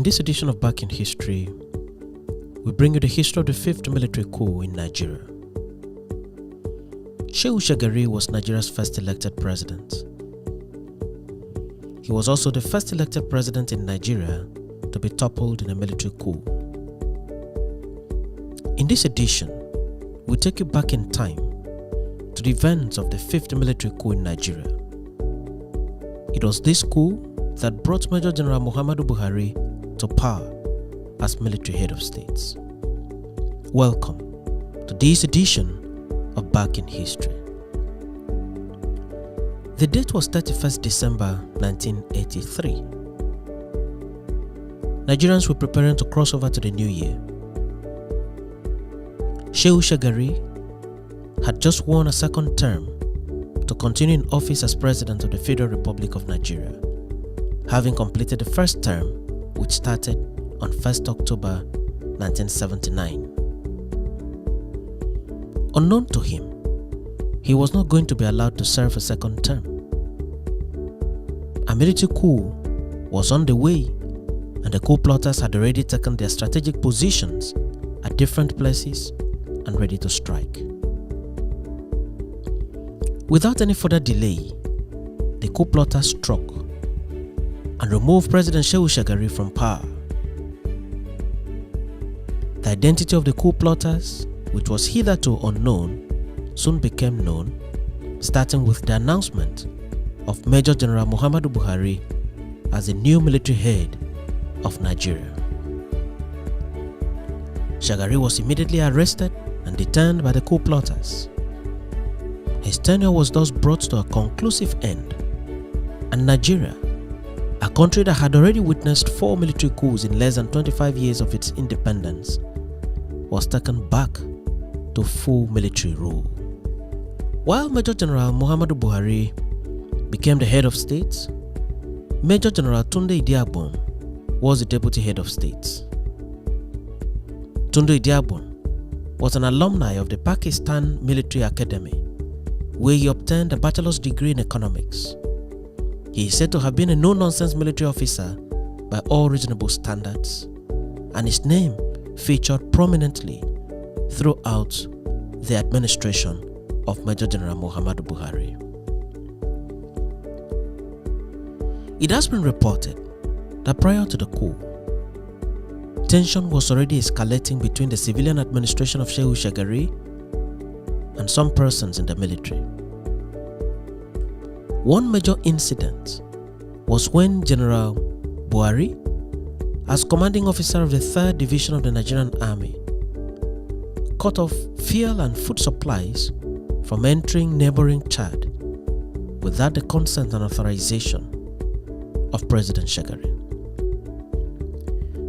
In this edition of Back in History, we bring you the history of the 5th military coup in Nigeria. Shagari was Nigeria's first elected president. He was also the first elected president in Nigeria to be toppled in a military coup. In this edition, we take you back in time to the events of the 5th military coup in Nigeria. It was this coup that brought Major General Muhammadu Buhari to power as military head of states. Welcome to this edition of Back in History. The date was 31st December 1983. Nigerians were preparing to cross over to the new year. Shagari had just won a second term to continue in office as President of the Federal Republic of Nigeria, having completed the first term, which started on 1st October 1979. Unknown to him, he was not going to be allowed to serve a second term. A military coup was on the way, and the coup plotters had already taken their strategic positions at different places and ready to strike. Without any further delay, the coup plotters struck and removed President Shagari from power. The identity of the coup plotters, which was hitherto unknown, soon became known, starting with the announcement of Major General Muhammadu Buhari as the new military head of Nigeria. Shagari was immediately arrested and detained by the coup plotters. His tenure was thus brought to a conclusive end, and Nigeria, a country that had already witnessed 4 military coups in less than 25 years of its independence, was taken back to full military rule. While Major General Muhammadu Buhari became the head of state, Major General Tunde Idiagbon was the deputy head of state. Tunde Idiagbon was an alumni of the Pakistan Military Academy, where he obtained a bachelor's degree in economics. He is said to have been a no-nonsense military officer by all reasonable standards, and his name featured prominently throughout the administration of Major General Muhammadu Buhari. It has been reported that prior to the coup, tension was already escalating between the civilian administration of Shagari and some persons in the military. One major incident was when General Buhari, as commanding officer of the 3rd Division of the Nigerian Army, cut off fuel and food supplies from entering neighboring Chad without the consent and authorization of President Shagari.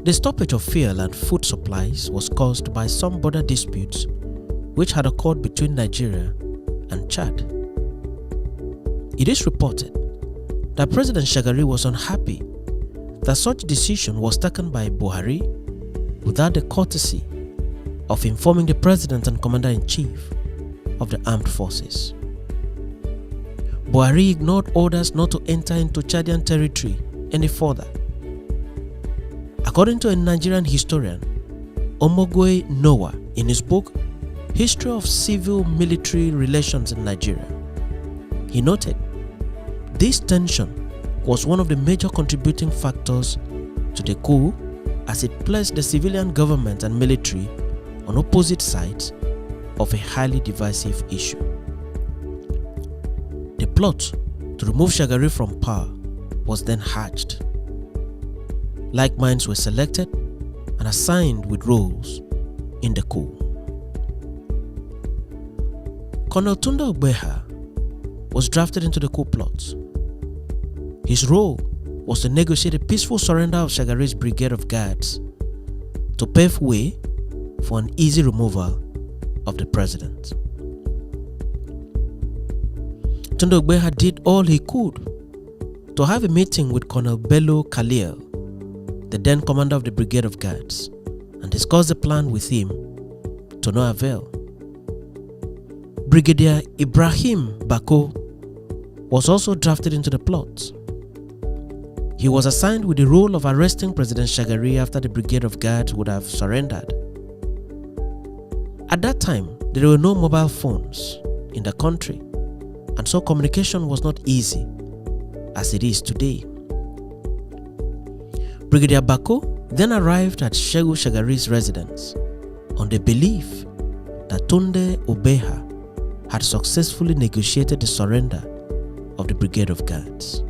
The stoppage of fuel and food supplies was caused by some border disputes which had occurred between Nigeria and Chad. It is reported that President Shagari was unhappy that such decision was taken by Buhari without the courtesy of informing the President and Commander-in-Chief of the Armed Forces. Buhari ignored orders not to enter into Chadian territory any further. According to a Nigerian historian, Omogwe Noah, in his book History of Civil-Military Relations in Nigeria, he noted this tension was one of the major contributing factors to the coup, as it placed the civilian government and military on opposite sides of a highly divisive issue. The plot to remove Shagari from power was then hatched. Like minds were selected and assigned with roles in the coup. Colonel Tunde Ogbeha was drafted into the coup plot. His role was to negotiate a peaceful surrender of Shagari's brigade of guards to pave way for an easy removal of the president. Tunde Ogbeha did all he could to have a meeting with Colonel Bello Khalil, the then commander of the brigade of guards, and discuss the plan with him, to no avail. Brigadier Ibrahim Bako was also drafted into the plot. He was assigned with the role of arresting President Shagari after the Brigade of Guards would have surrendered. At that time, there were no mobile phones in the country, and so communication was not easy as it is today. Brigadier Bako then arrived at Shehu Shagari's residence on the belief that Tunde Ogbeha had successfully negotiated the surrender of the Brigade of Guards.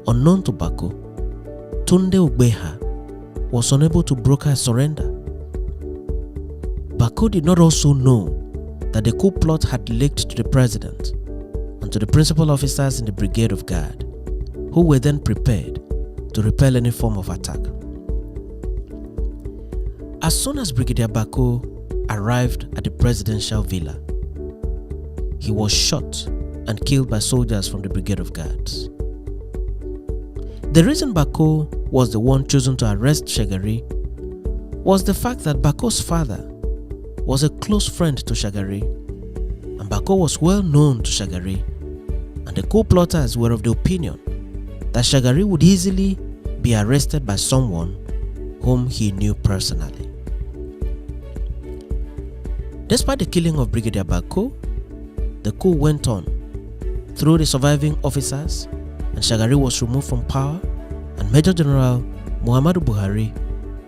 Unknown to Bako, Tunde Ogbeha was unable to broker a surrender. Bako did not also know that the coup plot had leaked to the president and to the principal officers in the Brigade of Guard, who were then prepared to repel any form of attack. As soon as Brigadier Bako arrived at the presidential villa, he was shot and killed by soldiers from the Brigade of Guards. The reason Bako was the one chosen to arrest Shagari was the fact that Bako's father was a close friend to Shagari, and Bako was well known to Shagari, and the coup plotters were of the opinion that Shagari would easily be arrested by someone whom he knew personally. Despite the killing of Brigadier Bako, the coup went on through the surviving officers, and Shagari was removed from power, and Major General Muhammadu Buhari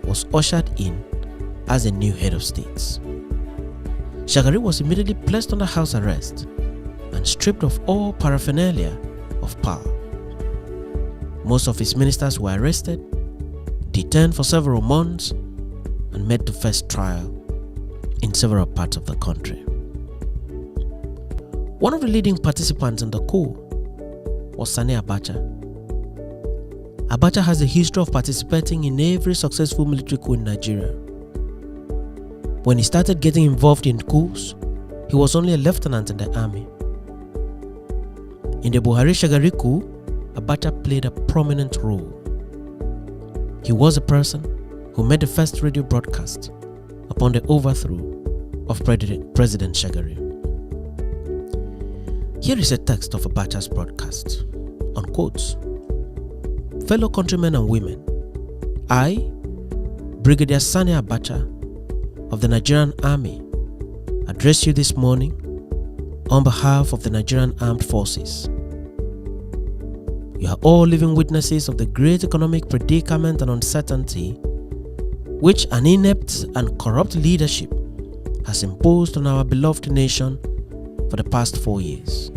was ushered in as a new head of state. Shagari was immediately placed under house arrest and stripped of all paraphernalia of power. Most of his ministers were arrested, detained for several months, and made to face trial in several parts of the country. One of the leading participants in the coup was Sani Abacha. Abacha has a history of participating in every successful military coup in Nigeria. When he started getting involved in coups, he was only a lieutenant in the army. In the Buhari-Shagari coup, Abacha played a prominent role. He was a person who made the first radio broadcast upon the overthrow of President Shagari. Here is a text of Abacha's broadcast, unquote. Fellow countrymen and women, I, Brigadier Sani Abacha of the Nigerian Army, address you this morning on behalf of the Nigerian Armed Forces. You are all living witnesses of the great economic predicament and uncertainty which an inept and corrupt leadership has imposed on our beloved nation for the past 4 years.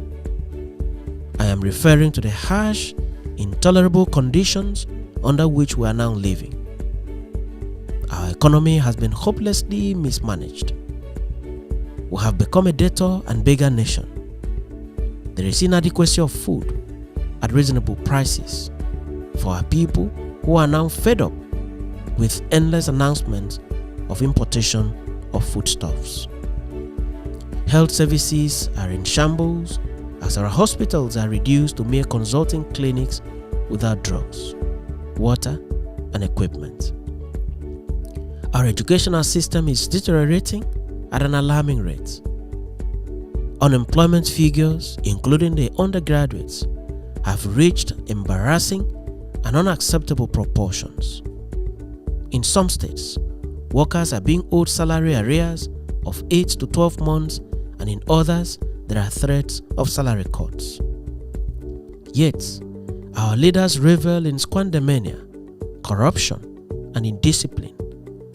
I am referring to the harsh, intolerable conditions under which we are now living. Our economy has been hopelessly mismanaged. We have become a debtor and beggar nation. There is inadequacy of food at reasonable prices for our people who are now fed up with endless announcements of importation of foodstuffs. Health services are in shambles as our hospitals are reduced to mere consulting clinics without drugs, water, and equipment. Our educational system is deteriorating at an alarming rate. Unemployment figures, including the undergraduates, have reached embarrassing and unacceptable proportions. In some states, workers are being owed salary arrears of 8 to 12 months, and in others, there are threats of salary cuts. Yet, our leaders revel in squandermania, corruption, and indiscipline,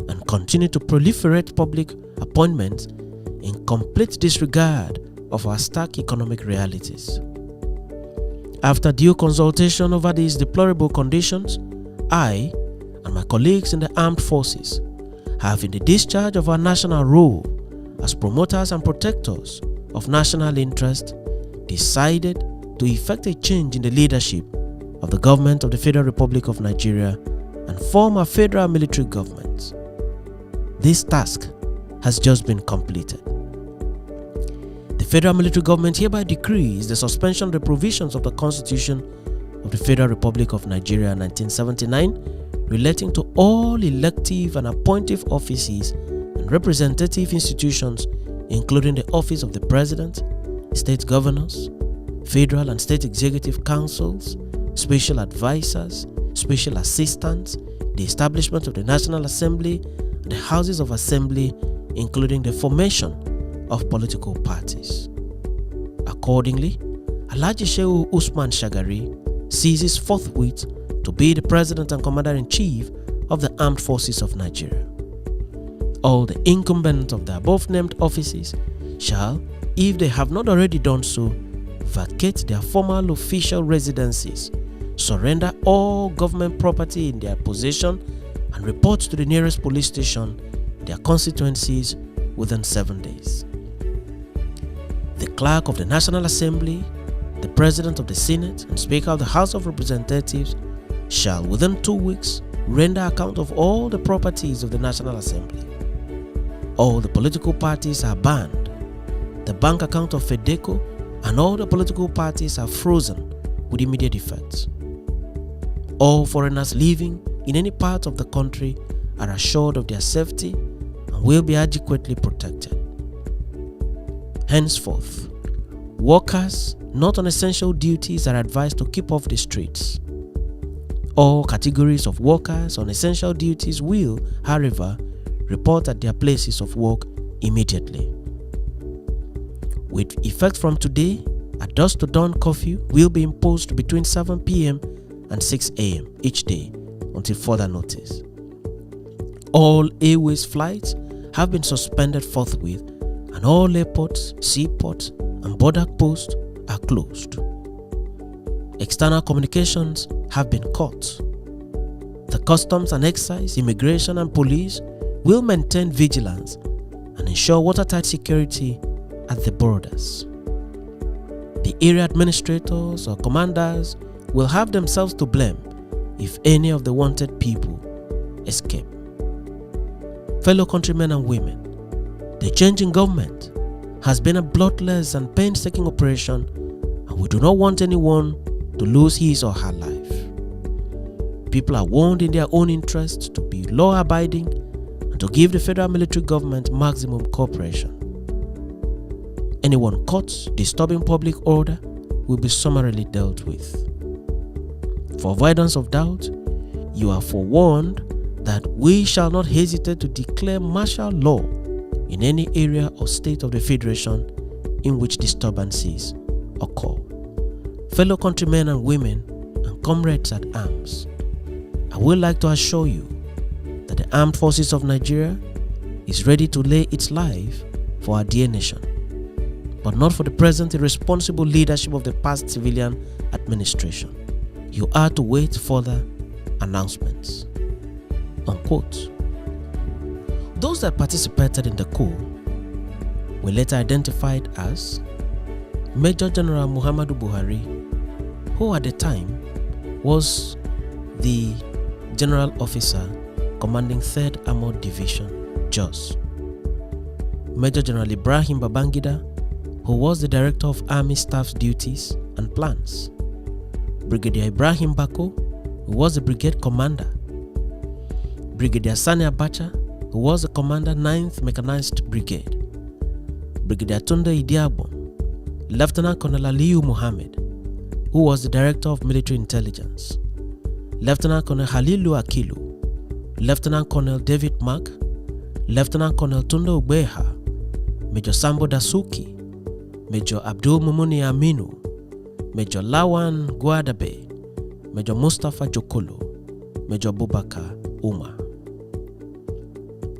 and continue to proliferate public appointments in complete disregard of our stark economic realities. After due consultation over these deplorable conditions, I and my colleagues in the armed forces have, in the discharge of our national role as promoters and protectors of national interest, decided to effect a change in the leadership of the government of the Federal Republic of Nigeria and form a federal military government. This task has just been completed. The federal military government hereby decrees the suspension of the provisions of the Constitution of the Federal Republic of Nigeria 1979 relating to all elective and appointive offices and representative institutions, including the office of the President, state governors, federal and state executive councils, special advisors, special assistants, the establishment of the National Assembly, the Houses of Assembly, including the formation of political parties. Accordingly, Alhaji Shehu Usman Shagari ceases forthwith to be the President and Commander-in-Chief of the Armed Forces of Nigeria. All the incumbents of the above-named offices shall, if they have not already done so, vacate their formal official residencies, surrender all government property in their possession, and report to the nearest police station their constituencies within 7 days. The Clerk of the National Assembly, the President of the Senate, and Speaker of the House of Representatives shall within 2 weeks render account of all the properties of the National Assembly. All the political parties are banned. The bank account of FEDECO and all the political parties are frozen with immediate effect. All foreigners living in any part of the country are assured of their safety and will be adequately protected. Henceforth, workers not on essential duties are advised to keep off the streets. All categories of workers on essential duties will, however, report at their places of work immediately. With effect from today, a dusk to dawn curfew will be imposed between 7 p.m. and 6 a.m. each day until further notice. All airways flights have been suspended forthwith, and all airports, seaports, and border posts are closed. External communications have been cut. The customs and excise, immigration, and police will maintain vigilance and ensure watertight security at the borders. The area administrators or commanders will have themselves to blame if any of the wanted people escape. Fellow countrymen and women, the change in government has been a bloodless and painstaking operation, and we do not want anyone to lose his or her life. People are warned in their own interest to be law-abiding and to give the federal military government maximum cooperation. Anyone caught disturbing public order will be summarily dealt with. For avoidance of doubt, you are forewarned that we shall not hesitate to declare martial law in any area or state of the Federation in which disturbances occur. Fellow countrymen and women and comrades at arms, I would like to assure you that the Armed Forces of Nigeria is ready to lay its life for our dear nation, but not for the present irresponsible leadership of the past civilian administration. You are to wait further announcements." Unquote. Those that participated in the coup were later identified as Major General Muhammadu Buhari, who at the time was the General Officer commanding 3rd Armored Division, Jos; Major General Ibrahim Babangida, who was the Director of Army Staff's Duties and Plans; Brigadier Ibrahim Bako, who was the Brigade Commander; Brigadier Sani Abacha, who was the Commander 9th Mechanized Brigade; Brigadier Tunde Idiabon; Lieutenant Colonel Aliyu Muhammad, who was the Director of Military Intelligence; Lieutenant Colonel Halilu Akilu; Lieutenant Colonel David Mack; Lieutenant Colonel Tunde Ogbeha; Major Sambo Dasuki; Major Abdul Mumuni Aminu; Major Lawan Guadabe; Major Mustafa Jokolo; Major Bubakar Umar.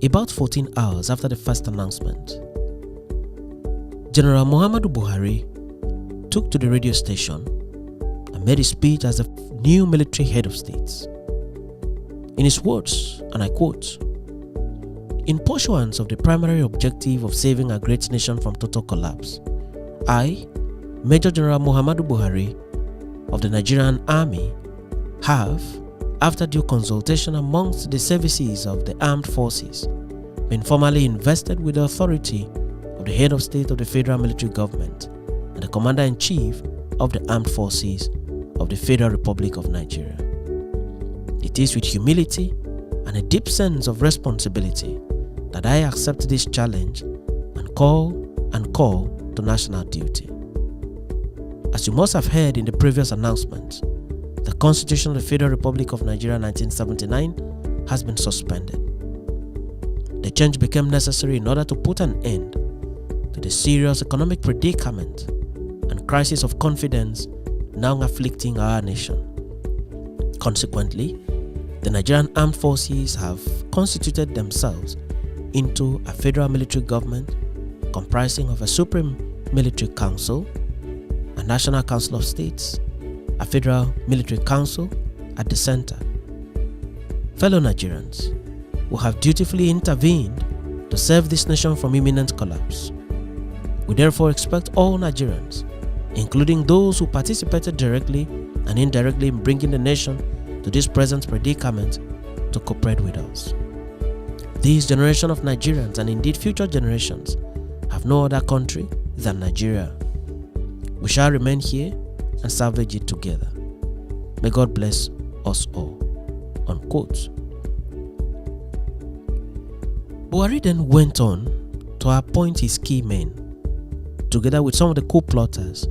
About 14 hours after the first announcement, General Muhammadu Buhari took to the radio station and made his speech as the new military head of state. In his words, and I quote, "In pursuance of the primary objective of saving our great nation from total collapse, I, Major General Muhammadu Buhari of the Nigerian Army, have, after due consultation amongst the services of the armed forces, been formally invested with the authority of the head of state of the Federal Military Government and the Commander-in-Chief of the Armed Forces of the Federal Republic of Nigeria. It is with humility and a deep sense of responsibility that I accept this challenge and call to national duty. As you must have heard in the previous announcement, the Constitution of the Federal Republic of Nigeria 1979 has been suspended. The change became necessary in order to put an end to the serious economic predicament and crisis of confidence now afflicting our nation. Consequently, the Nigerian Armed Forces have constituted themselves into a federal military government comprising of a Supreme Military Council, a National Council of States, a Federal Military Council at the center. Fellow Nigerians, who have dutifully intervened to save this nation from imminent collapse, we therefore expect all Nigerians, including those who participated directly and indirectly in bringing the nation to this present predicament, to cooperate with us. This generation of Nigerians, and indeed future generations, have no other country than Nigeria. We shall remain here and salvage it together. May God bless us all." Unquote. Buhari then went on to appoint his key men, together with some of the coup plotters,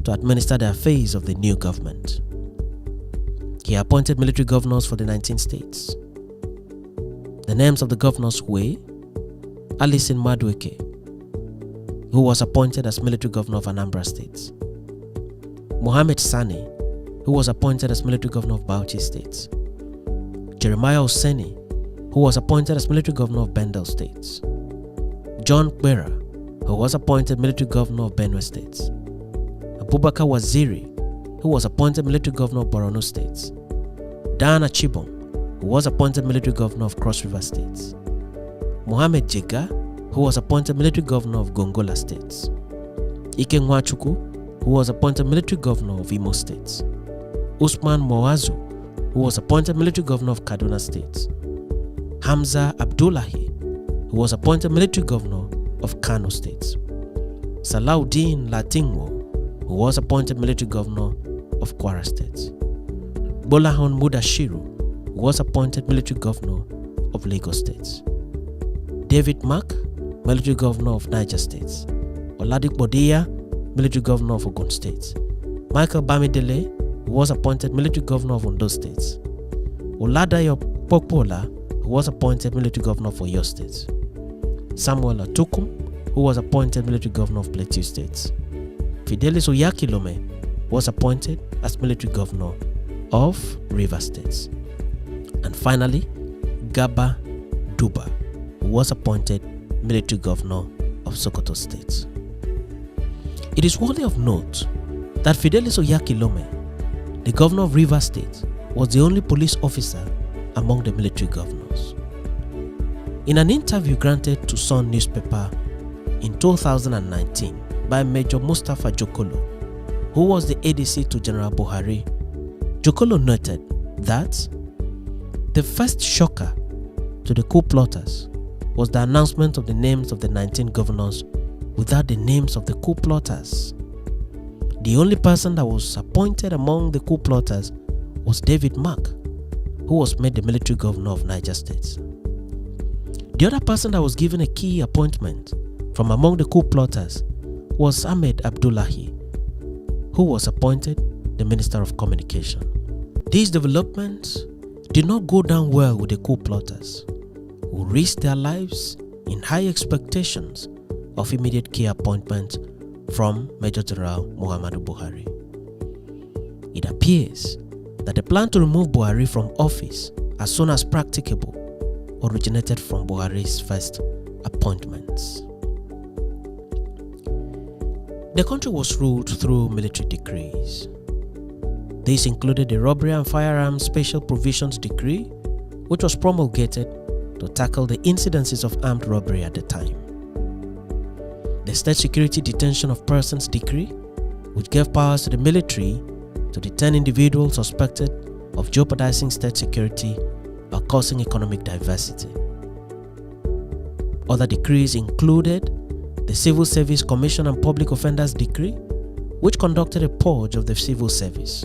to administer the affairs of the new government. He appointed military governors for the 19 states. The names of the governors were Alison Madueke, who was appointed as military governor of Anambra State; Mohammed Sani, who was appointed as military governor of Bauchi State; Jeremiah Oseni, who was appointed as military governor of Bendel State; John Kwera, who was appointed military governor of Benue State; Abubakar Waziri, who was appointed military governor of Borno State; Dan Achibong, who was appointed military governor of Cross River State; Mohammed Jega, who was appointed military governor of Gongola State; Ike Nwachukwu, who was appointed military governor of Imo State; Usman Moazu, who was appointed military governor of Kaduna State; Hamza Abdullahi, who was appointed military governor of Kano State; Salahuddin Latingwo, who was appointed military governor of Kwara State; Bolahon Mudashiru, who was appointed military governor of Lagos State; David Mark, military governor of Niger State; Oladipo Deya, military governor of Ogun State; Michael Bamidele, who was appointed military governor of Ondo State; Oladayo Popola, who was appointed military governor of Oyo State; Samuel Atukum, who was appointed military governor of Plateau State; Fidelis Oyakilome was appointed as military governor of Rivers State; and finally, Garba Duba, who was appointed military governor of Sokoto State. It is worthy of note that Fidelis Oyakilome, the governor of Rivers State, was the only police officer among the military governors. In an interview granted to Sun newspaper in 2019 by Major Mustapha Jokolo, who was the ADC to General Buhari, Jokolo noted that the first shocker to the coup plotters was the announcement of the names of the 19 governors without the names of the coup plotters. The only person that was appointed among the coup plotters was David Mark, who was made the military governor of Niger State. The other person that was given a key appointment from among the coup plotters was Ahmed Abdullahi, who was appointed the Minister of Communication. These developments did not go down well with the coup plotters, who risked their lives in high expectations of immediate key appointment from Major General Muhammadu Buhari. It appears that the plan to remove Buhari from office as soon as practicable originated from Buhari's first appointments. The country was ruled through military decrees. This included the Robbery and Firearms Special Provisions Decree, which was promulgated to tackle the incidences of armed robbery at the time. The State Security Detention of Persons Decree, which gave powers to the military to detain individuals suspected of jeopardizing state security or causing economic diversity. Other decrees included the Civil Service Commission and Public Offenders Decree, which conducted a purge of the civil service.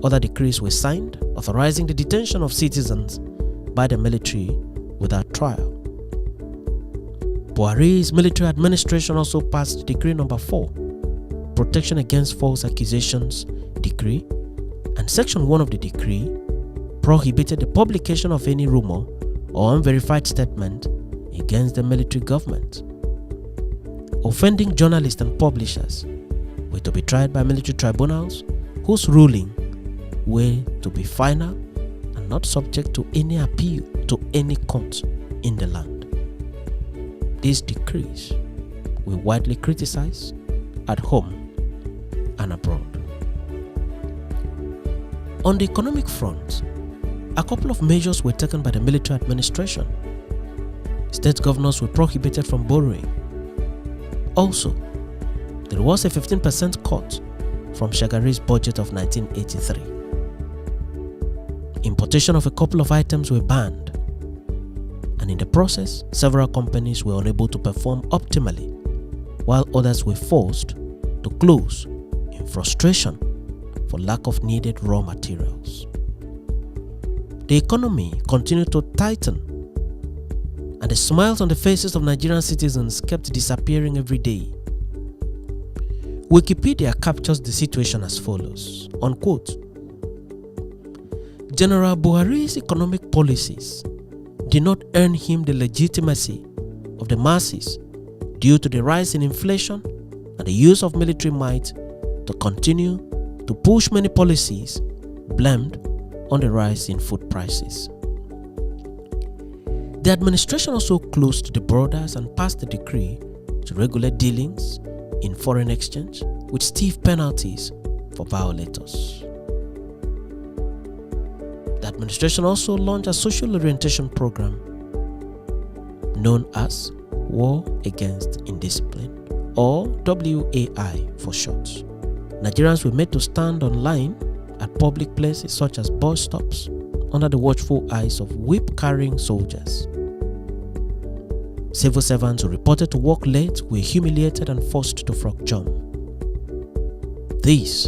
Other decrees were signed authorizing the detention of citizens by the military without trial. Buhari's military administration also passed Decree Number 4, Protection Against False Accusations Decree, and Section 1 of the decree prohibited the publication of any rumor or unverified statement against the military government. Offending journalists and publishers were to be tried by military tribunals whose ruling were to be final and not subject to any appeal to any court in the land. These decrees were widely criticized at home and abroad. On the economic front, a couple of measures were taken by the military administration. State governors were prohibited from borrowing. Also, there was a 15% cut from Shagari's budget of 1983. Importation of a couple of items were banned, and in the process, several companies were unable to perform optimally, while others were forced to close in frustration for lack of needed raw materials. The economy continued to tighten, and the smiles on the faces of Nigerian citizens kept disappearing every day. Wikipedia captures the situation as follows, unquote, General Buhari's economic policies did not earn him the legitimacy of the masses due to the rise in inflation and the use of military might to continue to push many policies blamed on the rise in food prices. The administration also closed the borders and passed a decree to regulate dealings in foreign exchange with stiff penalties for violators. The administration also launched a social orientation program known as War Against Indiscipline, or WAI for short. Nigerians were made to stand on line at public places such as bus stops under the watchful eyes of whip-carrying soldiers. Civil servants who reported to work late were humiliated and forced to frog jump. This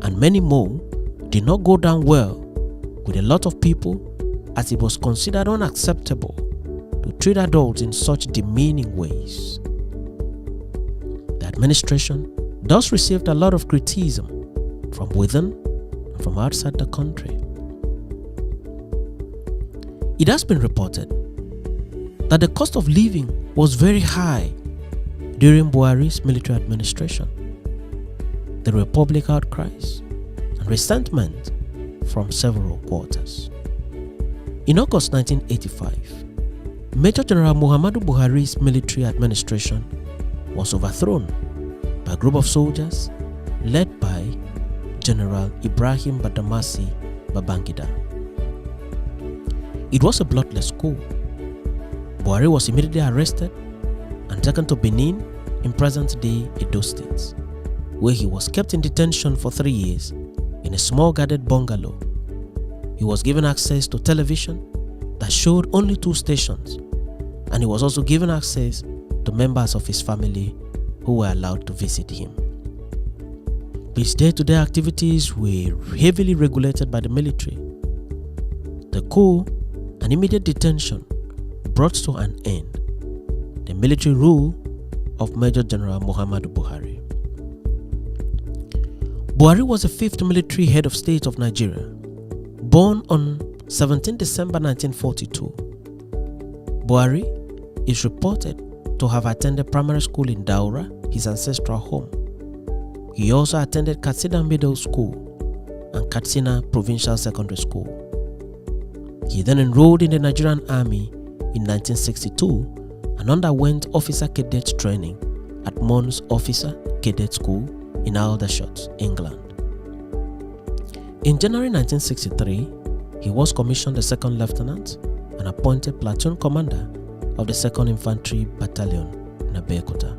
and many more did not go down well with a lot of people, as it was considered unacceptable to treat adults in such demeaning ways. The administration thus received a lot of criticism from within and from outside the country. It has been reported that the cost of living was very high during Buhari's military administration. There were public outcries and resentment from several quarters. In August 1985, Major General Muhammadu Buhari's military administration was overthrown by a group of soldiers led by General Ibrahim Badamasi Babangida. It was a bloodless coup. Buhari was immediately arrested and taken to Benin in present-day Edo State, where he was kept in detention for 3 years in a small guarded bungalow. He was given access to television that showed only 2 stations, and he was also given access to members of his family who were allowed to visit him. His day-to-day activities were heavily regulated by the military. The coup and immediate detention brought to an end the military rule of Major General Muhammadu Buhari. Buhari was the 5th military head of state of Nigeria, born on 17 December 1942. Buhari is reported to have attended primary school in Daura, his ancestral home. He also attended Katsina Middle School and Katsina Provincial Secondary School. He then enrolled in the Nigerian Army in 1962 and underwent officer cadet training at Mons Officer Cadet School in Aldershot, England. In January 1963, he was commissioned a second lieutenant and appointed platoon commander of the 2nd Infantry Battalion in Abeokuta.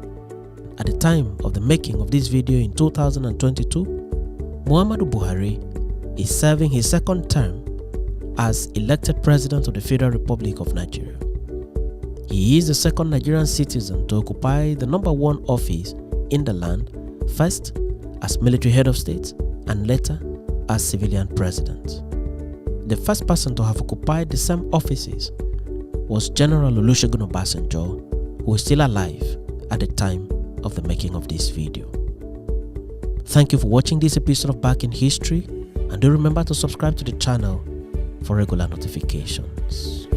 At the time of the making of this video in 2022, Muhammadu Buhari is serving his 2nd term as elected President of the Federal Republic of Nigeria. He is the 2nd Nigerian citizen to occupy the number 1 office in the land, first as military head of state and later as civilian president. The first person to have occupied the same offices was General Olusegun Obasanjo, who is still alive at the time of the making of this video. Thank you for watching this episode of Back in History. and do remember to subscribe to the channel for regular notifications.